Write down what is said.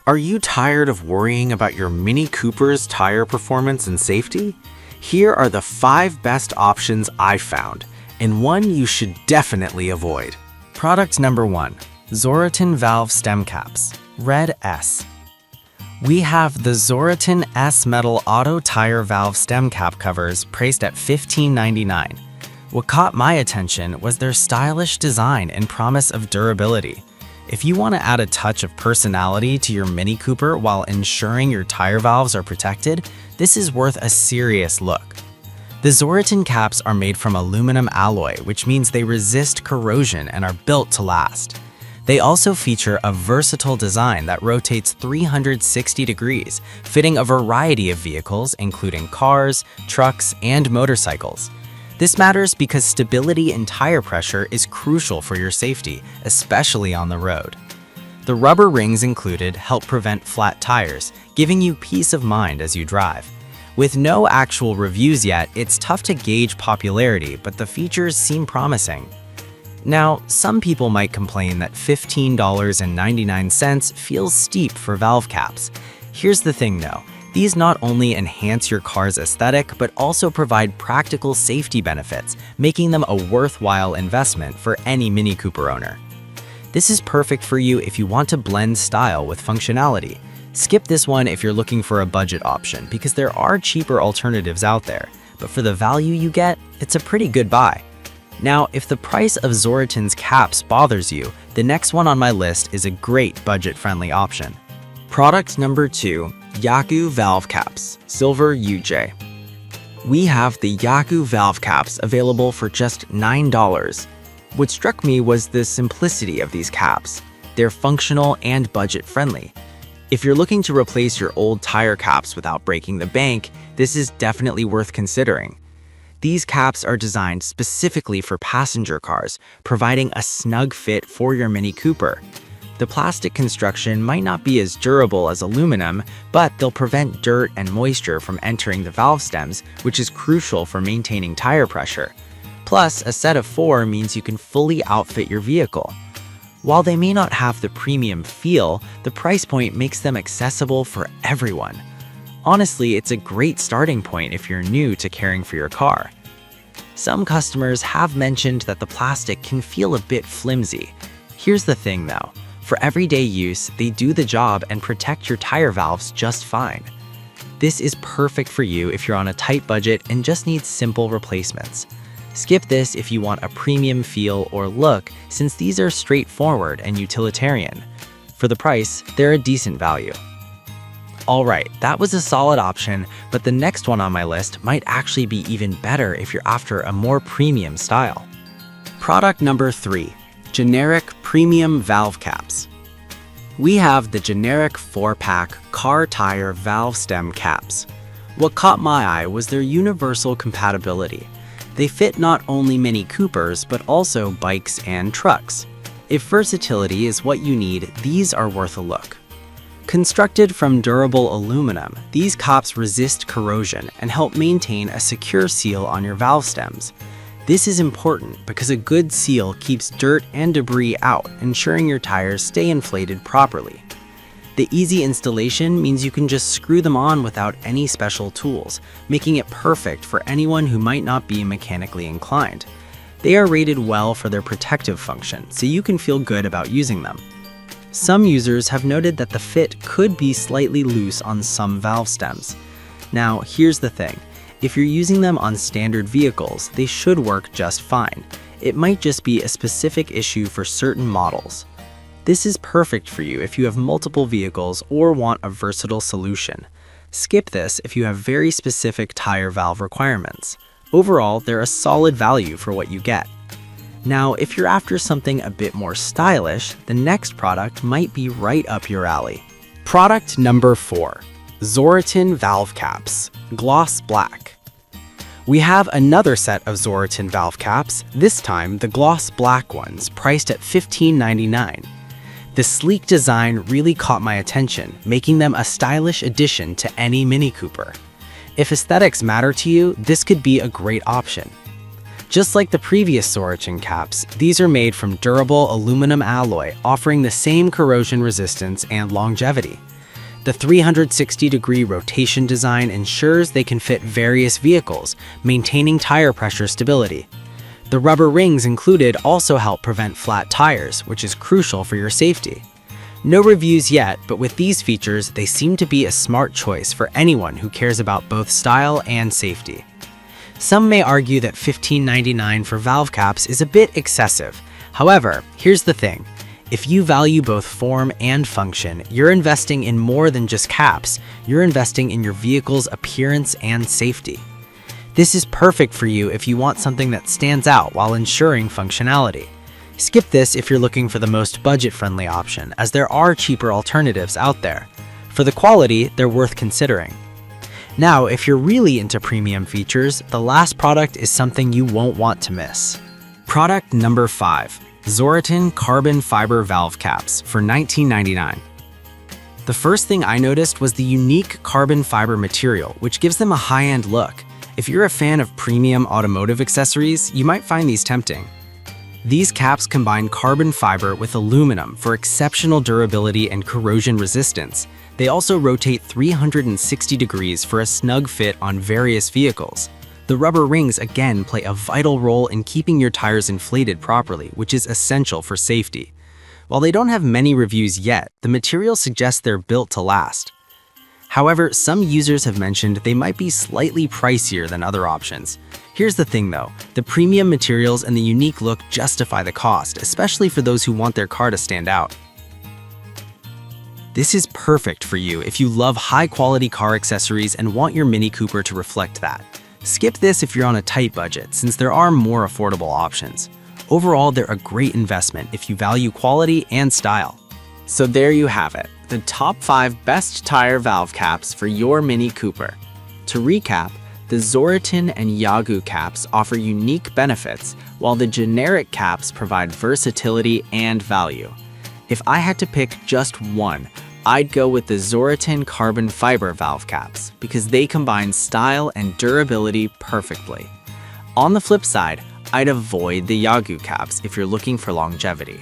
Are you tired of worrying about your Mini Cooper's tire performance and safety? Here are the 5 best options I found, and one you should definitely avoid. Product number 1. Zoroton Valve Stem Caps, Red S. We have the Zoroton S Metal Auto Tire Valve Stem Cap covers priced at $15.99. What caught my attention was their stylish design and promise of durability. If you want to add a touch of personality to your Mini Cooper while ensuring your tire valves are protected, this is worth a serious look. The Zoroton caps are made from aluminum alloy, which means they resist corrosion and are built to last. They also feature a versatile design that rotates 360 degrees, fitting a variety of vehicles, including cars, trucks, and motorcycles. This matters because stability and tire pressure is crucial for your safety, especially on the road. The rubber rings included help prevent flat tires, giving you peace of mind as you drive. With no actual reviews yet, it's tough to gauge popularity, but the features seem promising. Now, some people might complain that $15.99 feels steep for valve caps. Here's the thing though. These not only enhance your car's aesthetic, but also provide practical safety benefits, making them a worthwhile investment for any Mini Cooper owner. This is perfect for you if you want to blend style with functionality. Skip this one if you're looking for a budget option, because there are cheaper alternatives out there, but for the value you get, it's a pretty good buy. Now, if the price of Zoroton's caps bothers you, the next one on my list is a great budget-friendly option. Product number 2. Yaku Valve Caps, Silver UJ. We have the Yaku Valve Caps available for just $9. What struck me was the simplicity of these caps. They're functional and budget-friendly. If you're looking to replace your old tire caps without breaking the bank, this is definitely worth considering. These caps are designed specifically for passenger cars, providing a snug fit for your Mini Cooper. The plastic construction might not be as durable as aluminum, but they'll prevent dirt and moisture from entering the valve stems, which is crucial for maintaining tire pressure. Plus, a set of 4 means you can fully outfit your vehicle. While they may not have the premium feel, the price point makes them accessible for everyone. Honestly, it's a great starting point if you're new to caring for your car. Some customers have mentioned that the plastic can feel a bit flimsy. Here's the thing though. For everyday use, they do the job and protect your tire valves just fine. This is perfect for you if you're on a tight budget and just need simple replacements. Skip this if you want a premium feel or look, since these are straightforward and utilitarian. For the price, they're a decent value. Alright, that was a solid option, but the next one on my list might actually be even better if you're after a more premium style. Product number 3. Generic Premium Valve Caps. We have the generic 4-pack car tire valve stem caps. What caught my eye was their universal compatibility. They fit not only Mini Coopers, but also bikes and trucks. If versatility is what you need, these are worth a look. Constructed from durable aluminum, these caps resist corrosion and help maintain a secure seal on your valve stems. This is important because a good seal keeps dirt and debris out, ensuring your tires stay inflated properly. The easy installation means you can just screw them on without any special tools, making it perfect for anyone who might not be mechanically inclined. They are rated well for their protective function, so you can feel good about using them. Some users have noted that the fit could be slightly loose on some valve stems. Now, here's the thing. If you're using them on standard vehicles, they should work just fine. It might just be a specific issue for certain models. This is perfect for you if you have multiple vehicles or want a versatile solution. Skip this if you have very specific tire valve requirements. Overall, they're a solid value for what you get. Now, if you're after something a bit more stylish, the next product might be right up your alley. Product number 4. Zoroton Valve Caps, Gloss Black. We have another set of Zoroton valve caps, this time the gloss black ones, priced at $15.99. The sleek design really caught my attention, making them a stylish addition to any Mini Cooper. If aesthetics matter to you, this could be a great option. Just like the previous Zoroton caps, these are made from durable aluminum alloy, offering the same corrosion resistance and longevity. The 360-degree rotation design ensures they can fit various vehicles, maintaining tire pressure stability. The rubber rings included also help prevent flat tires, which is crucial for your safety. No reviews yet, but with these features, they seem to be a smart choice for anyone who cares about both style and safety. Some may argue that $15.99 for valve caps is a bit excessive. However, here's the thing. If you value both form and function, you're investing in more than just caps. You're investing in your vehicle's appearance and safety. This is perfect for you if you want something that stands out while ensuring functionality. Skip this if you're looking for the most budget-friendly option, as there are cheaper alternatives out there. For the quality, they're worth considering. Now, if you're really into premium features, the last product is something you won't want to miss. Product number 5. Zorotin Carbon Fiber Valve Caps for $19.99. The first thing I noticed was the unique carbon fiber material, which gives them a high-end look. If you're a fan of premium automotive accessories, you might find these tempting. These caps combine carbon fiber with aluminum for exceptional durability and corrosion resistance. They also rotate 360 degrees for a snug fit on various vehicles. The rubber rings again play a vital role in keeping your tires inflated properly, which is essential for safety. While they don't have many reviews yet, the material suggests they're built to last. However, some users have mentioned they might be slightly pricier than other options. Here's the thing though, the premium materials and the unique look justify the cost, especially for those who want their car to stand out. This is perfect for you if you love high-quality car accessories and want your Mini Cooper to reflect that. Skip this if you're on a tight budget, since there are more affordable options. Overall, they're a great investment if you value quality and style. So there you have it, the top 5 best tire valve caps for your Mini Cooper. To recap, the Zorotin and Yagoo caps offer unique benefits, while the generic caps provide versatility and value. If I had to pick just one, I'd go with the Zorotin carbon fiber valve caps because they combine style and durability perfectly. On the flip side, I'd avoid the Yagoo caps if you're looking for longevity.